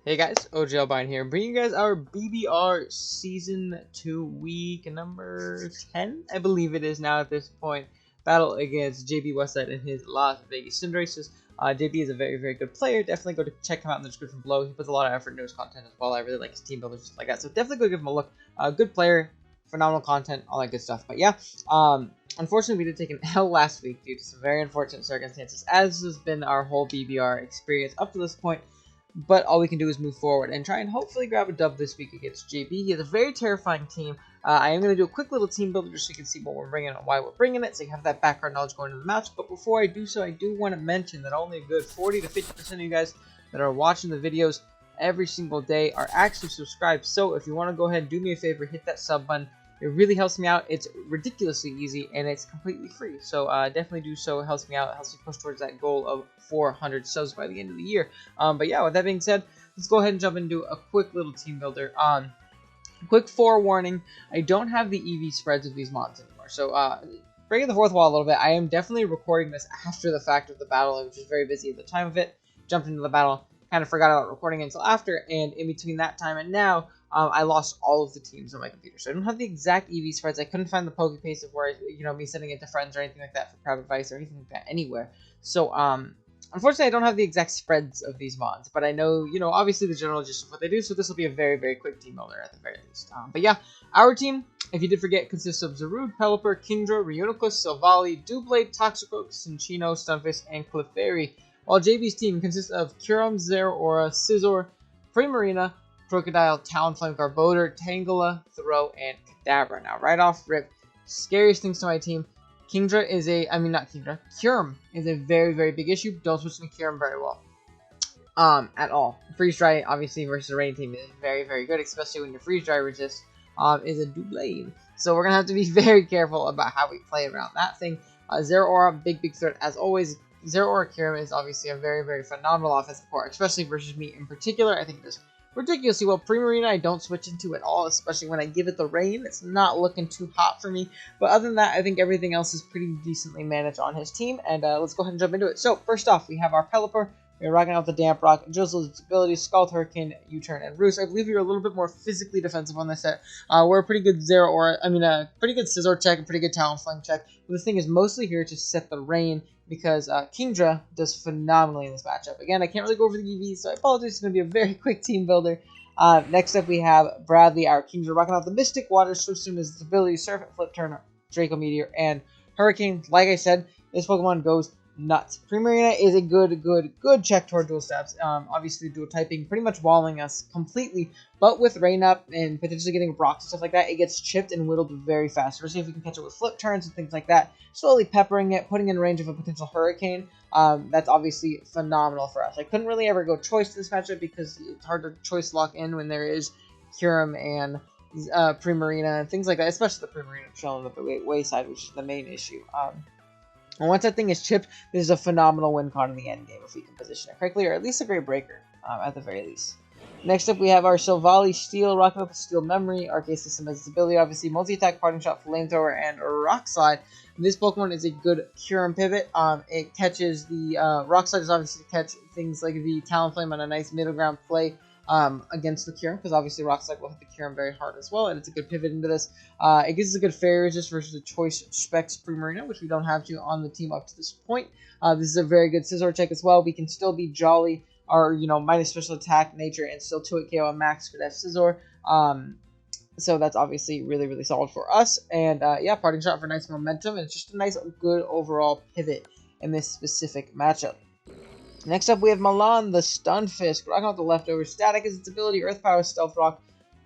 Hey guys, Ogalbina here, bringing you guys our BBR Season 2 week number 10, I believe it is now at this point, battle against JB Westside and his Las Vegas Cinderaces. JB is a very, very good player. Definitely go to check him out in the description below. He puts a lot of effort into his content as well. I really like his team builders just like that, so definitely go give him a look. Good player, phenomenal content, all that good stuff. But yeah, unfortunately we did take an L last week due to some very unfortunate circumstances, as has been our whole BBR experience up to this point. But all we can do is move forward and try and hopefully grab a dub this week against JB. He has a very terrifying team. I am going to do a quick little team builder just so you can see what we're bringing and why we're bringing it, so you have that background knowledge going into the match. But before I do so, I do want to mention that only a good 40 to 50% of you guys that are watching the videos every single day are actually subscribed. So if you want to go ahead and do me a favor, hit that sub button. It really helps me out. It's ridiculously easy, and it's completely free. So definitely do so. It helps me out. It helps me push towards that goal of 400 subs by the end of the year. But yeah, with that being said, let's go ahead and jump into a quick little team builder. Quick forewarning, I don't have the EV spreads of these mods anymore. So breaking the fourth wall a little bit, I am definitely recording this after the fact of the battle. I was just very busy at the time of it. Jumped into the battle, kind of forgot about recording it until after, and in between that time and now, I lost all of the teams on my computer, so I don't have the exact EV spreads. I couldn't find the poke paste of where, me sending it to friends or anything like that for private advice or anything like that anywhere. So, unfortunately, I don't have the exact spreads of these mods, but I know, obviously the general gist of what they do, so this will be a very, very quick team builder at the very least. But yeah, our team, if you did forget, consists of Zarude, Pelipper, Kingdra, Reuniclus, Silvally, Doublade, Toxicroak, Cinccino, Stunfisk, and Clefairy, while JB's team consists of Kyurem, Zeraora, Scizor, Primarina, Crocodile, Talonflame, Garbodor, Tangela, Throw, and Kadabra. Now, right off rip, scariest things to my team, Kyurem is a very, very big issue. Don't switch to Kyurem very well. At all. Freeze Dry, obviously, versus a rain team is very, very good, especially when your Freeze Dry resist is a Doublade. So we're going to have to be very careful about how we play around that thing. Zeraora, big threat as always. Zeraora Kyurem is obviously a very, very phenomenal offensive support, especially versus me in particular. I think it is ridiculously well. Primarina I don't switch into at all, especially when I give it the rain. It's not looking too hot for me. But other than that, I think everything else is pretty decently managed on his team. And let's go ahead and jump into it. So first off, we have our Pelipper. We're rocking out the Damp Rock, Drizzle's abilities, Scald Hurricane, U-Turn, and Roost. I believe you're a little bit more physically defensive on this set. We're a pretty good pretty good Scizor check, and pretty good Talonflame check. But this thing is mostly here to set the rain, because Kingdra does phenomenally in this matchup. Again, I can't really go over the EVs, so I apologize. It's going to be a very quick team builder. Next up, we have Bradley, our Kingdra, rocking out the Mystic Water, so soon as its ability, Surf, Flip Turn, Draco Meteor, and Hurricane. Like I said, this Pokemon goes nuts. Primarina is a good check toward dual stabs. Obviously, dual typing pretty much walling us completely, but with rain up and potentially getting rocks and stuff like that, it gets chipped and whittled very fast. Especially if we can catch it with flip turns and things like that. Slowly peppering it, putting in range of a potential Hurricane. That's obviously phenomenal for us. I couldn't really ever go choice to this matchup because it's hard to choice lock in when there is Kyurem and Primarina and things like that. Especially the Primarina chilling at the wayside, which is the main issue. And once that thing is chipped, this is a phenomenal win con in the end game if we can position it correctly, or at least a great breaker, at the very least. Next up, we have our Silvally Steel, rocking up with Steel Memory, Arcade System has its ability, obviously, Multi-Attack, Parting Shot, Flamethrower, and Rock Slide. And this Pokemon is a good Kyurem pivot. It catches the Rock Slide is obviously to catch things like the Talonflame on a nice middle ground play against the Kyurem, because obviously Rock Slide will hit the Kyurem very hard as well, and it's a good pivot into this. It gives us a good Fairy Resist versus a Choice Specs Primarina, which we don't have to on the team up to this point. This is a very good Scizor check as well. We can still be Jolly, or minus special attack, nature, and still 2-hit KO on max for that Scizor. So that's obviously really solid for us. And yeah, Parting Shot for nice momentum, and it's just a nice, good overall pivot in this specific matchup. Next up, we have Milan, the Stunfisk, rocking out the leftovers. Static is its ability, Earth Power, Stealth Rock,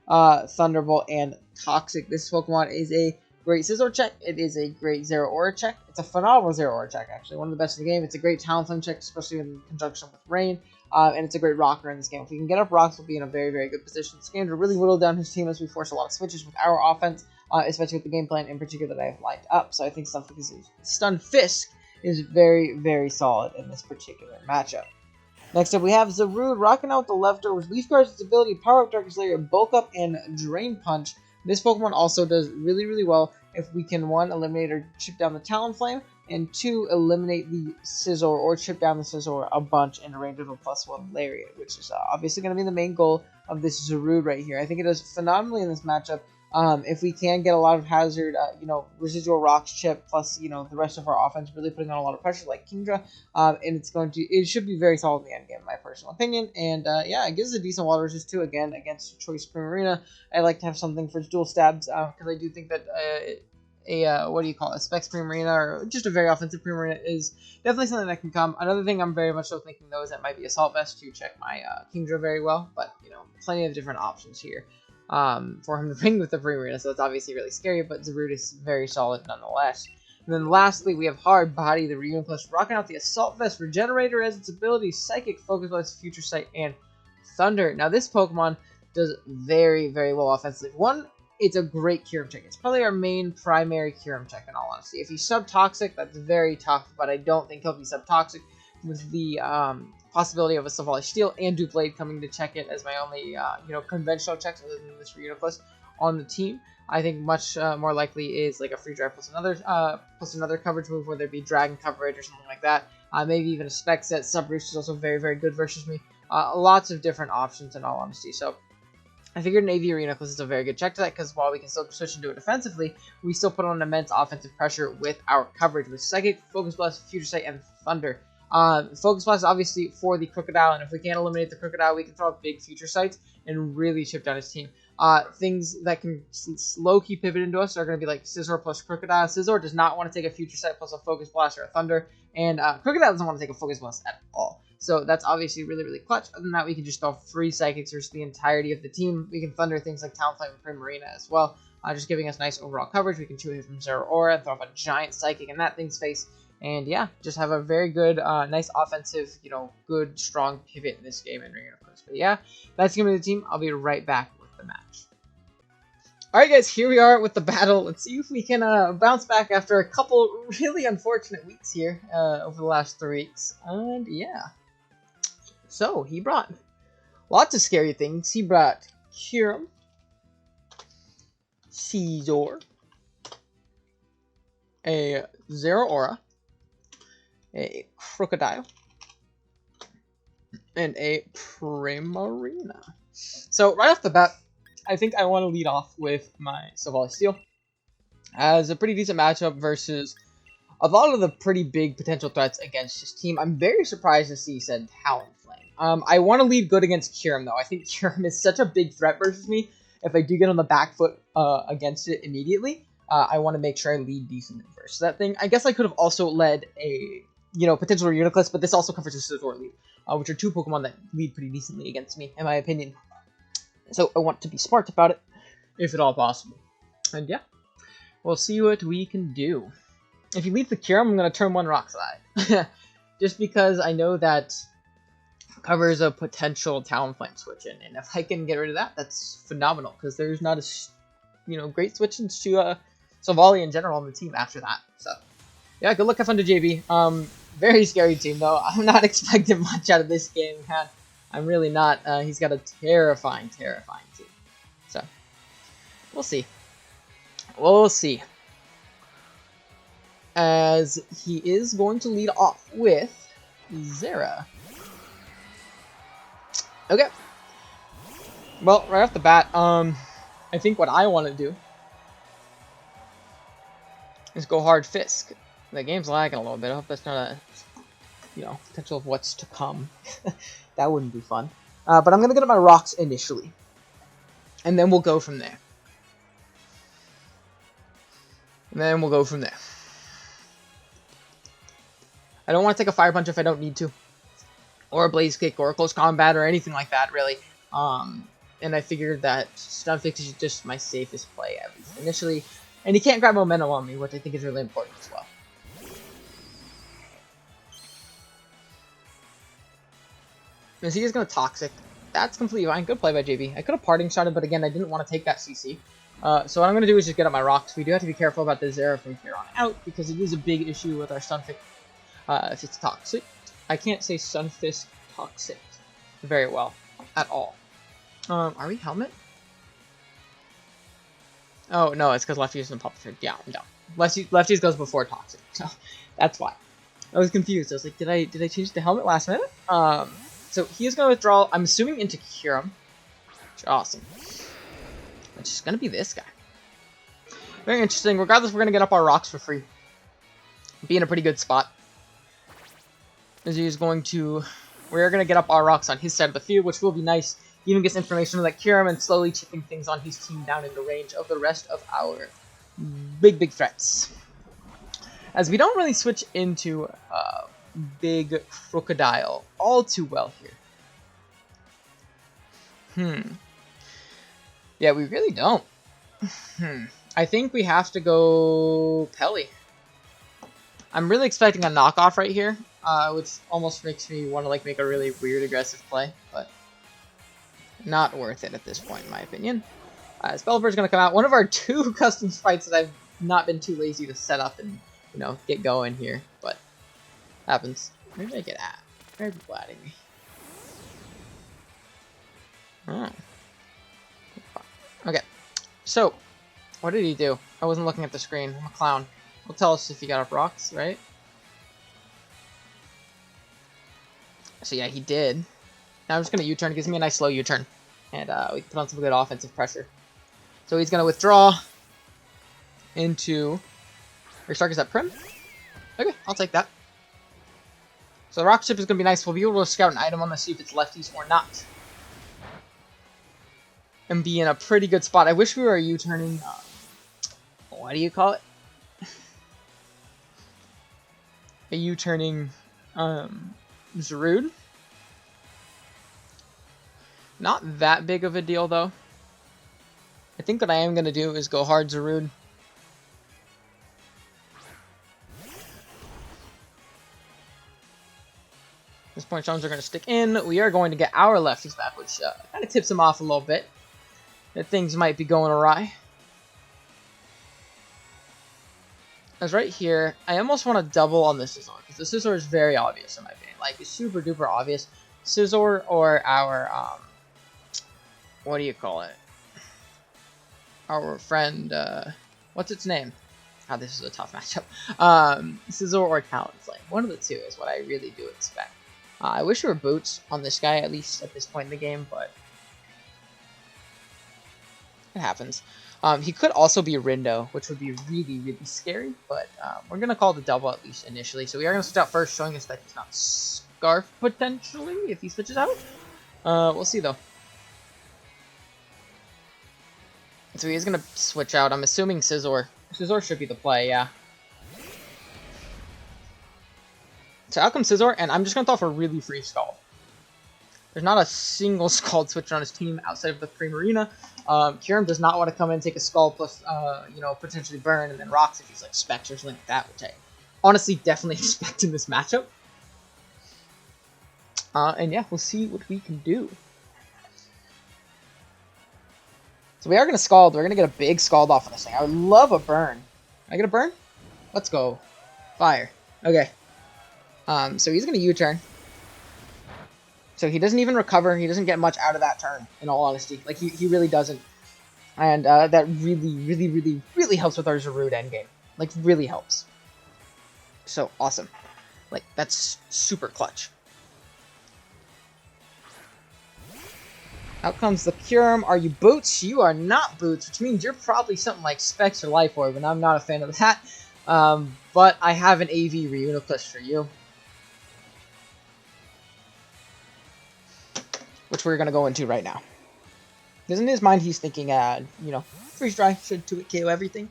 Thunderbolt, and Toxic. This Pokemon is a great Scizor check. It is a great Zeraora check. It's a phenomenal Zeraora check, actually. One of the best in the game. It's a great Talonflame check, especially in conjunction with Rain. And it's a great rocker in this game. If we can get up rocks, we'll be in a very good position. This game to really whittle down his team as we force a lot of switches with our offense, especially with the game plan in particular that I have lined up. So I think Stunfisk is very solid in this particular matchup. Next up, we have Zarude rocking out the leftovers. Leaf Guard's its ability, Power Up Darkest Layer, Bulk Up, and Drain Punch. This Pokemon also does really well if we can, one, eliminate or chip down the Talonflame, and 2, eliminate the Scizor or chip down the Scizor a bunch in a range of a +1 Lariat, which is obviously going to be the main goal of this Zarude right here. I think it does phenomenally in this matchup. If we can get a lot of hazard, residual rocks chip, plus, the rest of our offense really putting on a lot of pressure like Kingdra, and it should be very solid in the end game, in my personal opinion. And yeah, it gives a decent water resist too, again, against Choice Primarina. I like to have something for dual stabs, because I do think that a Specs Primarina, or just a very offensive Primarina, is definitely something that can come. Another thing I'm very much so thinking, though, is that might be Assault Vest to check my Kingdra very well, but, plenty of different options here. For him to bring with the Primarina, so it's obviously really scary, but Zarude is very solid nonetheless. And then lastly, we have Hard Body, the Reuniclus, rocking out the Assault Vest, Regenerator as its ability, Psychic, Focus Blast, Future Sight, and Thunder. Now, this Pokemon does very, very well offensively. One, it's a great Kyurem check. It's probably our main primary Kyurem check, in all honesty. If he's Subtoxic, that's very tough, but I don't think he'll be Subtoxic with the possibility of a Savali Steel and Dublade coming to check it as my only, conventional checks other than this Reuniclus on the team. I think much more likely is like a Free Drive plus another coverage move, whether it be Dragon coverage or something like that. Maybe even a Spec set. Subroost is also very, very good versus me. Lots of different options, in all honesty. So I figured an AV Reuniclus is a very good check to that, because while we can still switch into it defensively, we still put on immense offensive pressure with our coverage with Psychic, Focus Blast, Future Sight, and Thunder. Focus Blast is obviously for the Crocodile, and if we can't eliminate the Crocodile, we can throw up big Future Sights and really chip down his team. Things that can low-key pivot into us are going to be like Scizor plus Crocodile. Scizor does not want to take a Future Sight plus a Focus Blast or a Thunder, and Crocodile doesn't want to take a Focus Blast at all. So that's obviously really, really clutch. Other than that, we can just throw 3 Psychics versus the entirety of the team. We can Thunder things like Talonflame and Primarina as well, just giving us nice overall coverage. We can chew hit from Zero Aura and throw up a giant Psychic in that thing's face. And yeah, just have a very good, nice offensive, good, strong pivot in this game in Ring of Course. But yeah, that's going to be the team. I'll be right back with the match. Alright guys, here we are with the battle. Let's see if we can bounce back after a couple really unfortunate weeks here over the last 3 weeks. And yeah. So, he brought lots of scary things. He brought Kyurem, Scizor, a Zero Aura, a Crocodile, and a Primarina. So, right off the bat, I think I want to lead off with my Savali Steel as a pretty decent matchup versus a lot of the pretty big potential threats against his team. I'm very surprised to see he said Talonflame. I want to lead good against Kyurem, though. I think Kyurem is such a big threat versus me. If I do get on the back foot against it immediately, I want to make sure I lead decently versus that thing. I guess I could have also led a, potential Reuniclus, but this also covers a Scizor lead, which are 2 Pokemon that lead pretty decently against me, in my opinion. So I want to be smart about it, if at all possible. And yeah, we'll see what we can do. If you lead the Kyurem, I'm going to turn 1 Rock Slide. Just because I know that covers a potential Talonflame switch in, and if I can get rid of that, that's phenomenal, because there's not a great switch into Savali in general on the team after that. So yeah, good luck, have fun to JB. Very scary team though. I'm not expecting much out of this game, man. I'm really not. He's got a terrifying team. So we'll see. We'll see. As he is going to lead off with Zera. Okay. Well, right off the bat, I think what I want to do is go hard Fisk. The game's lagging a little bit. I hope that's not a, potential of what's to come. That wouldn't be fun. But I'm going to get up my rocks initially. And then we'll go from there. I don't want to take a Fire Punch if I don't need to. Or a Blaze Kick, or a Close Combat, or anything like that, really. And I figured that Stunfisk is just my safest play, at least initially. And he can't grab momentum on me, which I think is really important as well. And he is going to Toxic. That's completely fine. Good play by JB. I could have Parting Shotted, but again, I didn't want to take that CC. So what I'm going to do is just get up my rocks. We do have to be careful about the Zera from here on out, because it is a big issue with our Stunfisk if it's Toxic. I can't say Stunfisk Toxic very well at all. Are we Helmet? Oh, no, it's because lefties doesn't pop the down. Lefties goes before toxic, so that's why. I was confused. I was like, did I change the helmet last minute? So he is going to withdraw, I'm assuming, into Kyurem. Awesome. Which is going to be this guy. Very interesting. Regardless, we're going to get up our rocks for free. Be in a pretty good spot. As he is going to... We're going to get up our rocks on his side of the field, which will be nice. He even gets information on that Kyurem and slowly chipping things on his team down into range of the rest of our big threats. As we don't really switch into big crocodile all too well here. Yeah, we really don't. I think we have to go Pelly. I'm really expecting a knockoff right here, which almost makes me want to like make a really weird aggressive play, but not worth it at this point, in my opinion. Spellbird's going to come out. One of our 2 custom fights that I've not been too lazy to set up and, you know, get going here, but happens. Where did I get at? Where are people adding me? Oh. Okay. So, what did he do? I wasn't looking at the screen. I'm a clown. He'll tell us if he got up rocks, right? So yeah, he did. Now I'm just going to U-turn. It gives me a nice slow U-turn. And we can put on some good offensive pressure. So he's going to withdraw into... Restart, is that Prim? Okay, I'll take that. So the rock chip is going to be nice. We'll be able to scout an item on this, see if it's lefties or not. And be in a pretty good spot. I wish we were U-turning... what do you call it? A U-turning... Zarude. Not that big of a deal, though. I think what I am going to do is go hard Zarude. At this point, Jones are going to stick in. We are going to get our lefties back, which kind of tips him off a little bit. That things might be going awry. As right here, I almost want to double on the Scizor, because the Scizor is very obvious in my opinion. Like, it's super duper obvious. Scizor or our, what do you call it? Our friend, what's its name? God, this is a tough matchup. Scizor or Talonflame. One of the two is what I really do expect. I wish there were boots on this guy, at least at this point in the game, but it happens. He could also be Rindo, which would be really, really scary, but we're going to call the double at least initially. So we are going to switch out first, showing us that he's not Scarf, potentially, if he switches out. We'll see, though. So he is going to switch out. I'm assuming Scizor. Scizor should be the play, yeah. So out comes Scizor, and I'm just going to throw off a really free Scald. There's not a single Scald switcher on his team outside of the Primarina. Kyurem does not want to come in and take a Scald plus, you know, potentially burn and then rocks if he's like Specs or something like that, which I honestly definitely expect in this matchup. And yeah, we'll see what we can do. So we are going to Scald. We're going to get a big Scald off of this thing. I would love a burn. I get a burn? Let's go. Fire. Okay. So he's going to U-turn. So he doesn't even recover. He doesn't get much out of that turn, in all honesty. Like, he really doesn't. And that really helps with our Zarude endgame. Like, really helps. So, awesome. Like, that's super clutch. Out comes the Kyurem. Are you Boots? You are not Boots, which means you're probably something like Specs or Life Orb, and I'm not a fan of that. But I have an AV Reuniclus for you. Which we're going to go into right now. Because in his mind, he's thinking, you know, Freeze Dry should 2-hit KO everything.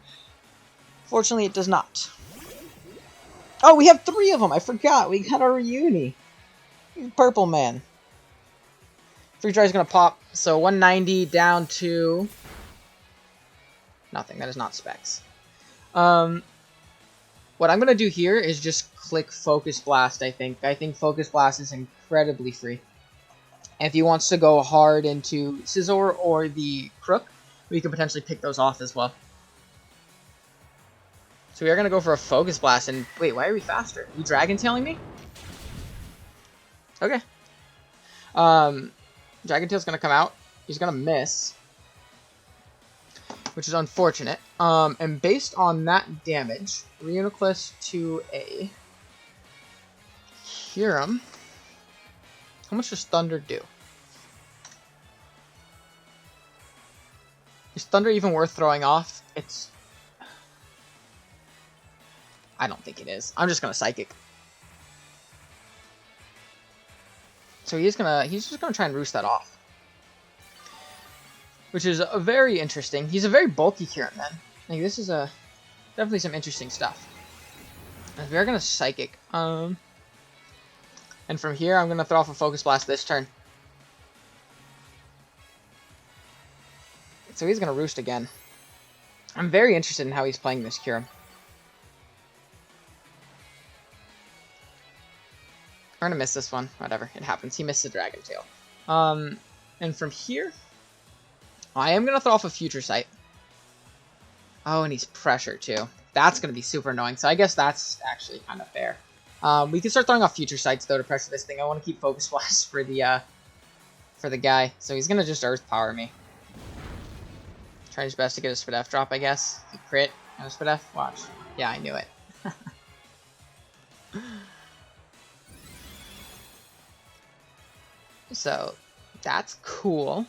Fortunately, it does not. Oh, we have 3 of them! I forgot! We got our Reuni! Purple Man. Freeze Dry is going to pop. So 190 down to... nothing. That is not Specs. What I'm going to do here is just click Focus Blast, I think. I think Focus Blast is incredibly free. And if he wants to go hard into Scizor or the Crook, we could potentially pick those off as well. So we are going to go for a Focus Blast. And wait, why are we faster? Are you Dragon Tailing me? Okay. Dragon Tail's going to come out. He's going to miss. which is unfortunate. And based on that damage, Reuniclus to a Kyurem. How much does Thunder do? Is Thunder even worth throwing off? I don't think it is. I'm just gonna Psychic. So he's just gonna try and roost that off. Which is very interesting. He's a very bulky Kyurem, man. Like, this is definitely some interesting stuff. And we're gonna Psychic. And from here, I'm gonna throw off a Focus Blast this turn. So he's gonna roost again. I'm very interested in how he's playing this Kyurem. We're gonna miss this one. Whatever, it happens. He missed the Dragon Tail. And from here, I am gonna throw off a Future Sight. Oh, and he's Pressure too. That's gonna be super annoying. So I guess that's actually kind of fair. We can start throwing off Future Sights though to pressure this thing. I want to keep Focus Blast for the guy. So he's gonna just Earth Power me. Try his best to get a Spit F drop, I guess. He crit and a Spit F. Watch. Yeah, I knew it. So that's cool.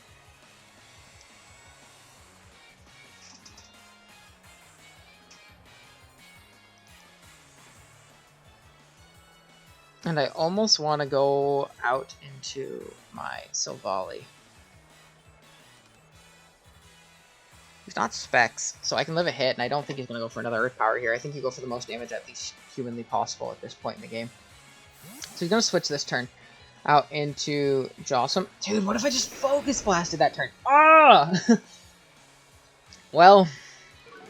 And I almost want to go out into my Silvally. He's not Specs, so I can live a hit, and I don't think he's going to go for another Earth Power here. I think you go for the most damage at least humanly possible at this point in the game. So he's going to switch this turn out into Jawsome. Dude, what if I just Focus Blasted that turn? Ah! Well,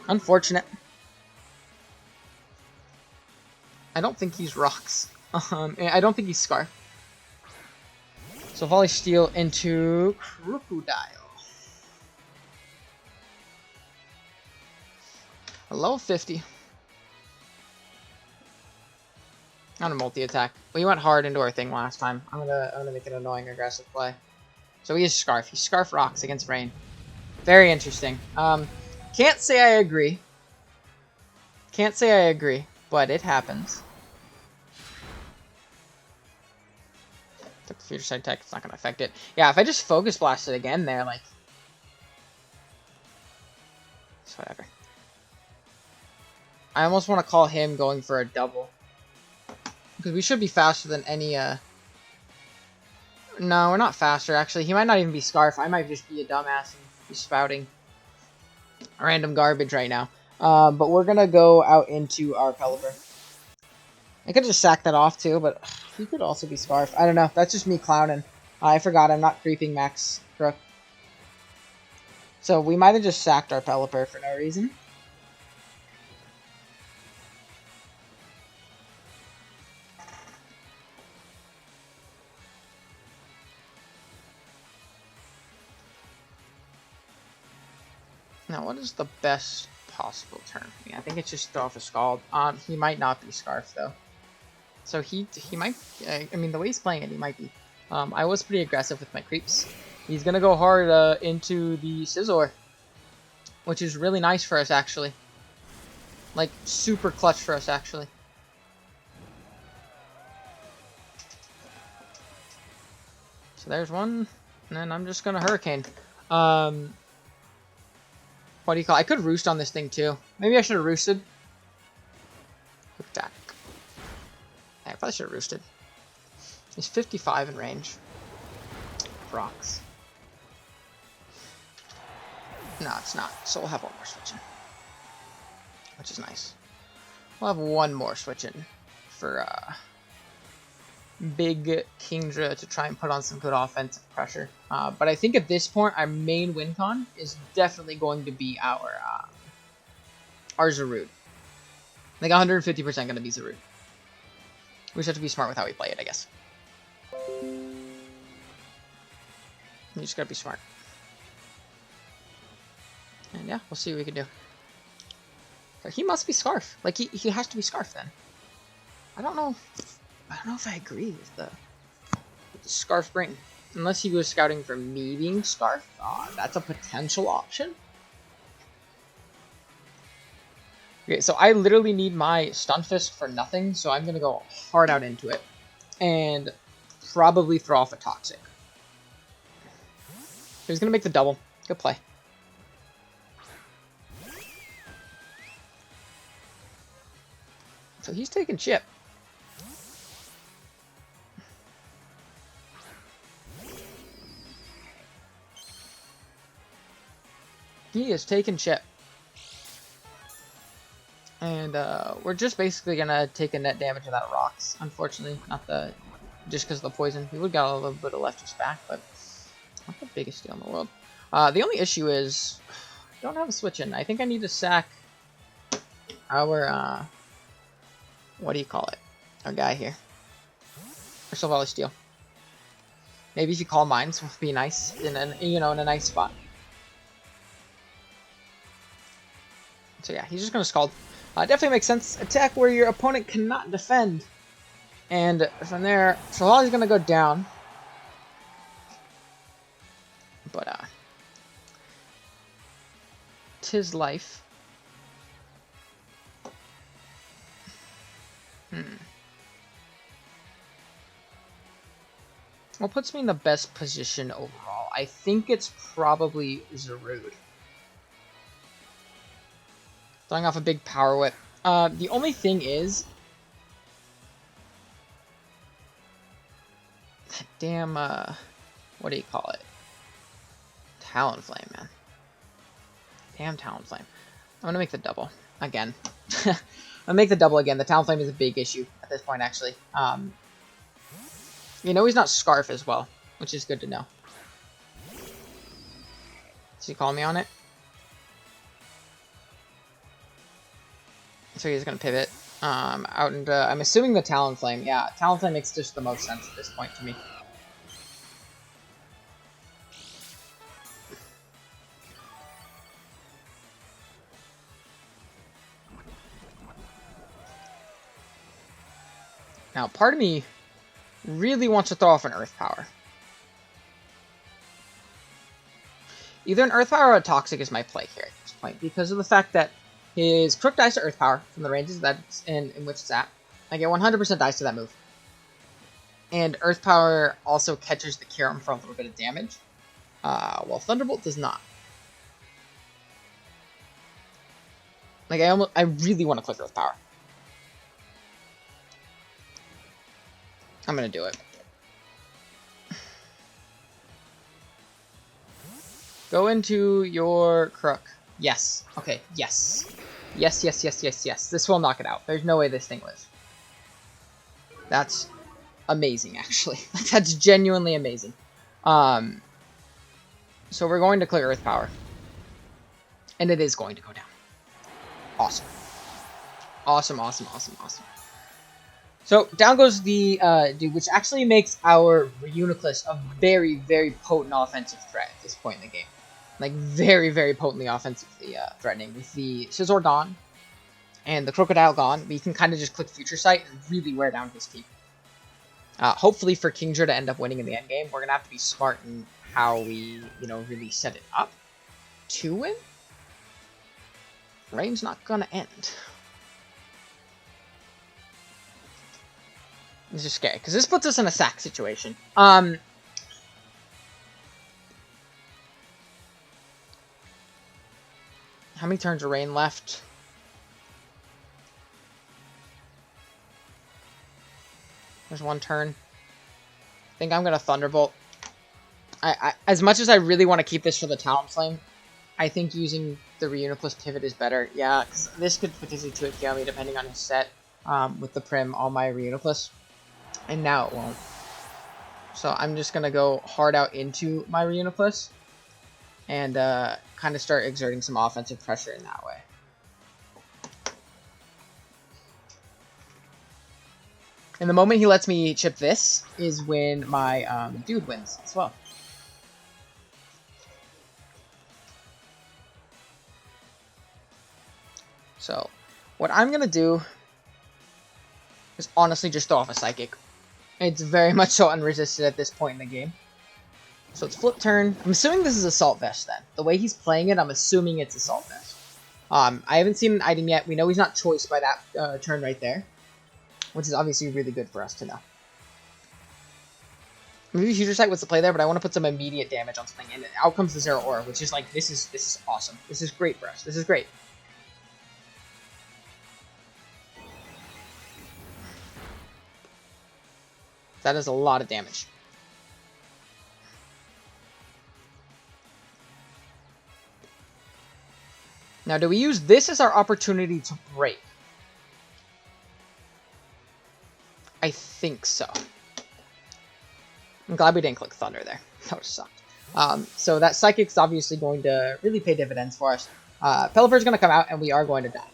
unfortunate. I don't think he's Rocks. I don't think he's Scarf. So Volley Steel into Crocodile. A low 50. On a multi-attack. We went hard into our thing last time. I'm gonna make an annoying aggressive play. So he is Scarf. He Scarf Rocks against Rain. Very interesting. Can't say I agree. Can't say I agree, but it happens. Took the Future Sight Tech, it's not gonna affect it. Yeah, if I just Focus Blast it again there, like, it's whatever. I almost want to call him going for a double. Because we should be faster than any, No, we're not faster, actually. He might not even be Scarf. I might just be a dumbass and be spouting random garbage right now. But we're gonna go out into our Pelipper. I could just sack that off, too, but he could also be Scarf. I don't know. That's just me clowning. I forgot I'm not creeping Max Crook. So we might have just sacked our Pelipper for no reason. Now, what is the best possible turn for me? I think it's just throw off a Scald. He might not be Scarf, though. So he might... I mean, the way he's playing it, he might be. I was pretty aggressive with my creeps. He's going to go hard into the Scizor, which is really nice for us, actually. Like, super clutch for us, actually. So there's one, and then I'm just going to Hurricane. What do you call it? I could roost on this thing too. Maybe I should have roosted. Quick back. I probably should have roosted. He's 55 in range. Rocks. No, it's not. So we'll have one more switch in. Which is nice. We'll have one more switch in for Big Kingdra to try and put on some good offensive pressure. But I think at this point, our main win con is definitely going to be our Zarude. Like 150% going to be Zarude. We just have to be smart with how we play it, I guess. You just got to be smart. And yeah, we'll see what we can do. So he must be Scarf. Like, he has to be Scarf then. I don't know if I agree with the Scarf Brain. Unless he was scouting for me being Scarf. That's a potential option. Okay, so I literally need my Stunfisk for nothing, so I'm going to go hard out into it. And probably throw off a Toxic. He's going to make the double. Good play. So he's taking chip. He is taking chip. And we're just basically going to take a net damage without rocks, unfortunately. Not the... just because of the poison. We would got a little bit of Lefty's back, but not the biggest deal in the world. The only issue is... I don't have a switch in. I think I need to sack our... what do you call it? Our guy here. Or Silvally Steel. Maybe if you call mines would be nice. In a nice spot. So yeah, he's just going to Scald. Definitely makes sense. Attack where your opponent cannot defend. And from there, Silvally's going to go down. But, 'tis life. What puts me in the best position overall? I think it's probably Zarude. Throwing off a big Power Whip. The only thing is... that damn, what do you call it? Talonflame, man. Damn Talonflame. I'm gonna make the double. Again. I'll make the double again. The Talonflame is a big issue at this point, actually. You know he's not Scarf as well, which is good to know. Does he call me on it? So he's going to pivot out into, I'm assuming the Talonflame. Yeah, Talonflame makes just the most sense at this point to me. Now, part of me really wants to throw off an Earth Power. Either an Earth Power or a Toxic is my play here at this point, because of the fact that his Crook dies to Earth Power from the ranges that's in which it's at. I get 100% dice to that move. And Earth Power also catches the Kyurem for a little bit of damage, while Thunderbolt does not. Like, I really want to click Earth Power. I'm going to do it. Go into your Crook. Yes. Okay, yes. Yes, yes, yes, yes, yes. This will knock it out. There's no way this thing lives. That's amazing, actually. That's genuinely amazing. So we're going to clear Earth Power. And it is going to go down. Awesome. Awesome, awesome, awesome, awesome. So down goes the dude, which actually makes our Reuniclus a very, very potent offensive threat at this point in the game. Like, very, very potently offensively threatening. With the Scizor gone and the Crocodile gone, we can kind of just click Future Sight and really wear down his team. Hopefully for Kingdra to end up winning in the end game, we're going to have to be smart in how we, really set it up to win. Rain's not going to end. It's just scary, because this puts us in a sack situation. How many turns of Rain left? There's one turn. I think I'm going to Thunderbolt. As much as I really want to keep this for the Talonflame, I think using the Reuniclus pivot is better. Yeah, because this could potentially 2-hit KO me depending on his set with the Prim on my Reuniclus. And now it won't. So I'm just going to go hard out into my Reuniclus. And kind of start exerting some offensive pressure in that way. And the moment he lets me chip this is when my dude wins as well. So what I'm going to do is honestly just throw off a Psychic. It's very much so unresisted at this point in the game. So it's flip turn. I'm assuming this is Assault Vest then. The way he's playing it, I'm assuming it's Assault Vest. I haven't seen an item yet. We know he's not choiced by that turn right there, which is obviously really good for us to know. Maybe Future Sight was the play there, but I want to put some immediate damage on something, and out comes the Zero Aura, which is like, this is awesome. This is great for us. This is great. That is a lot of damage. Now, do we use this as our opportunity to break? I think so. I'm glad we didn't click Thunder there. That would have sucked. So that Psychic's obviously going to really pay dividends for us. Pelipper's going to come out, and we are going to die.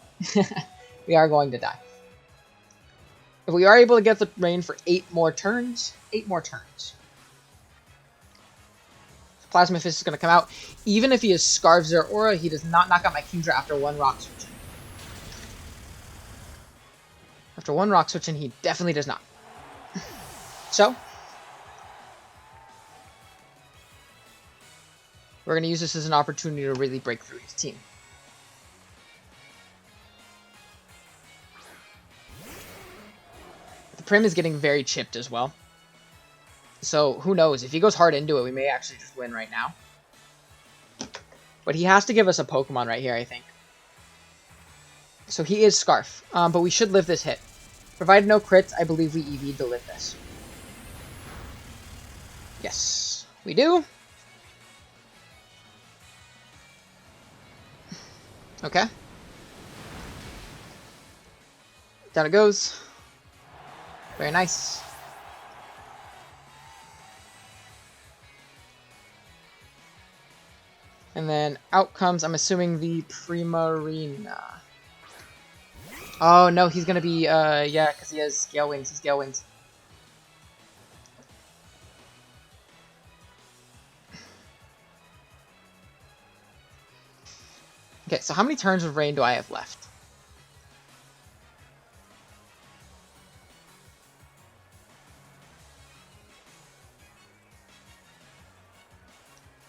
We are going to die. If we are able to get the rain for 8 more turns, Plasma Fist is going to come out. Even if he has Scarves or Aura, he does not knock out my Kingdra after 1 Rock Switch. After 1 Rock Switch, he definitely does not. So, we're going to use this as an opportunity to really break through his team. The Prim is getting very chipped as well. So, who knows? If he goes hard into it, we may actually just win right now. But he has to give us a Pokemon right here, I think. So he is Scarf. But we should live this hit. Provided no crits, I believe we EV'd to live this. Yes, we do. Okay. Down it goes. Very nice. And then out comes, I'm assuming, the Primarina. Oh, no, he's going to be, yeah, because he has Scale Wings. He's Scale Wings. Okay, so how many turns of rain do I have left?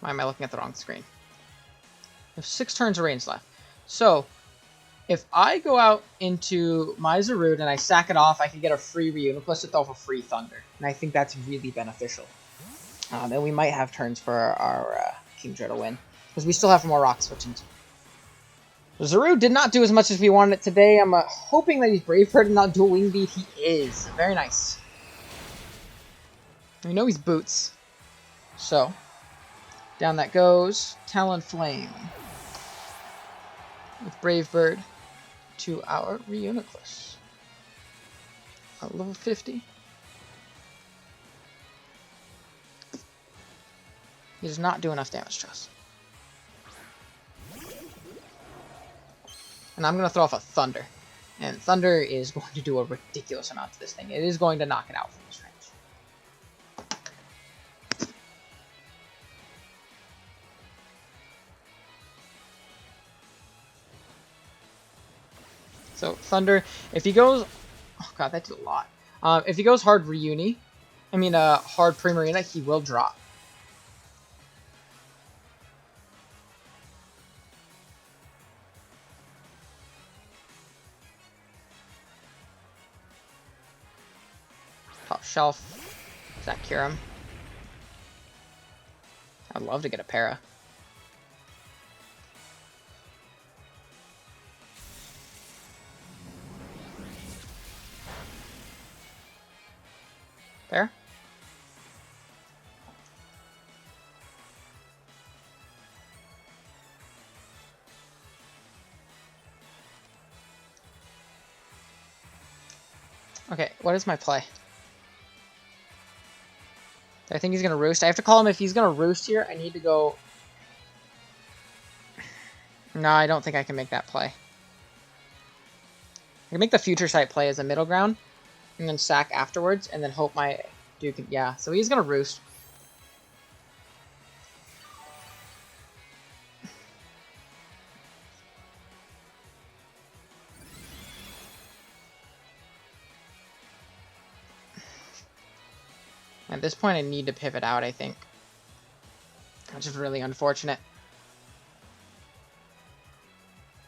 Why am I looking at the wrong screen? There's 6 turns of range left. So, if I go out into my Zarude and I sack it off, I can get a free Reuniclus to throw off a free Thunder. And I think that's really beneficial. And we might have turns for our Kingdra to win. Because we still have more Rock Switchings. Zarude did not do as much as we wanted it today. I'm hoping that he's Brave Bird and not Dual Wing Beat. He is. Very nice. We know he's Boots. So, down that goes. Talonflame. With Brave Bird to our Reuniclus. Level 50. He does not do enough damage to us. And I'm going to throw off a Thunder. And Thunder is going to do a ridiculous amount to this thing. It is going to knock it out from this range. So, Thunder, if he goes... Oh, God, that did a lot. If he goes hard hard Primarina, he will drop. Top shelf. Is that Kyurem? I'd love to get a para. There. Okay, what is my play? I think he's going to roost. I have to call him if he's going to roost here. I need to go... No, I don't think I can make that play. I can make the Future Sight play as a middle ground. And then sack afterwards, and then hope my dude can... Yeah, so he's going to roost. At this point, I need to pivot out, I think. Which is really unfortunate.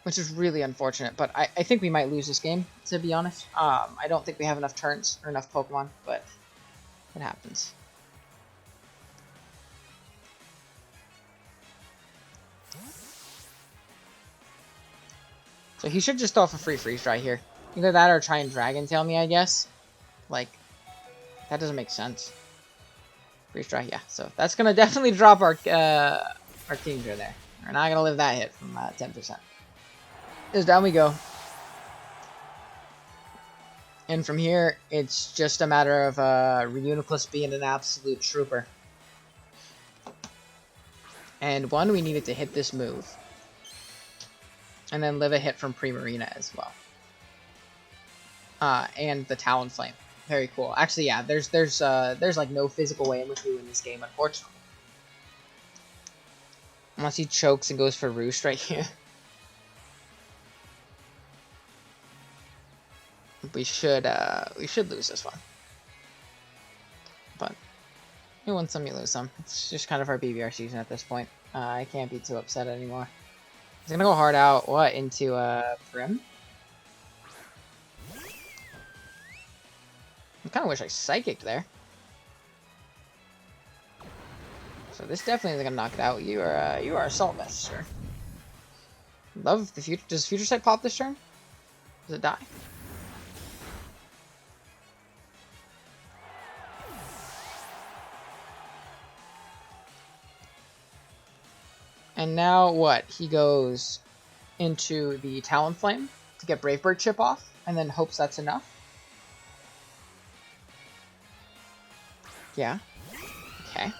which is really unfortunate. But I think we might lose this game, to be honest. I don't think we have enough turns or enough Pokemon, but it happens. So he should just throw off a free Freeze Dry here. Either that or try and Dragon Tail me, I guess. Like, that doesn't make sense. Freeze Dry, yeah. So that's gonna definitely drop our Kingdra there. We're not gonna live that hit from 10%. Just down we go. And from here, it's just a matter of Reuniclus being an absolute trooper. And one, we needed to hit this move. And then live a hit from Primarina as well. And the Talonflame. Very cool. Actually, yeah, there's like no physical way in which we win this game, unfortunately. Unless he chokes and goes for Roost right here. We should lose this one. But you win some, you lose some. It's just kind of our BBR season at this point. I can't be too upset anymore. He's gonna go hard out, what, into Prim? I kinda wish I Psychicked there. So this definitely isn't gonna knock it out. You are Assault Vest, sir. Love the future. Does Future Sight pop this turn? Does it die? And now what? He goes into the Talonflame to get Brave Bird chip off, and then hopes that's enough. Yeah. Okay. Well,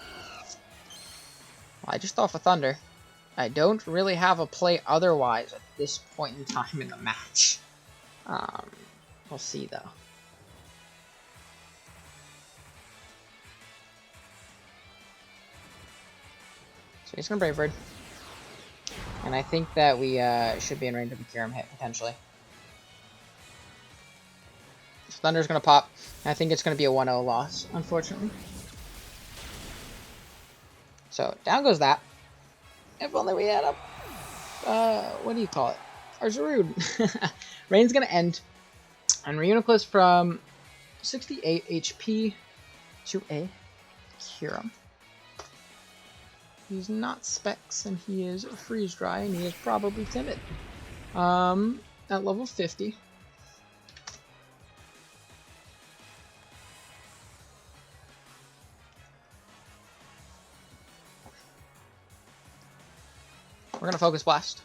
I just thought for Thunder. I don't really have a play otherwise at this point in time in the match. We'll see though. So he's gonna Brave Bird. And I think that we should be in range of a Kyurem hit, potentially. So Thunder's going to pop. I think it's going to be a 1-0 loss, unfortunately. So, down goes that. If only we had a... what do you call it? Arzarude. Rain's going to end. And Reuniclus from 68 HP to a Kyurem. He's not Specs, and he is Freeze Dry, and he is probably timid. At level 50. We're gonna Focus Blast.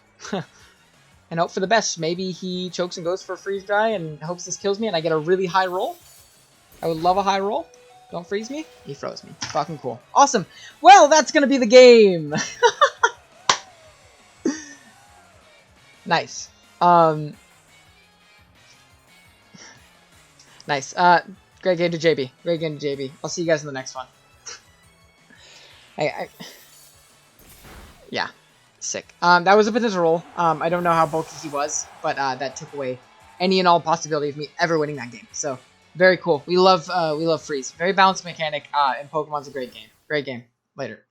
And hope for the best. Maybe he chokes and goes for Freeze Dry and hopes this kills me and I get a really high roll. I would love a high roll. Don't freeze me? He froze me. Fucking cool. Awesome. Well, that's going to be the game. Nice. Nice. Great game to JB. Great game to JB. I'll see you guys in the next one. Yeah. Sick. That was a potential roll. I don't know how bulky he was, but that took away any and all possibility of me ever winning that game. So... very cool. We love freeze. Very balanced mechanic, and Pokemon's a great game. Great game. Later.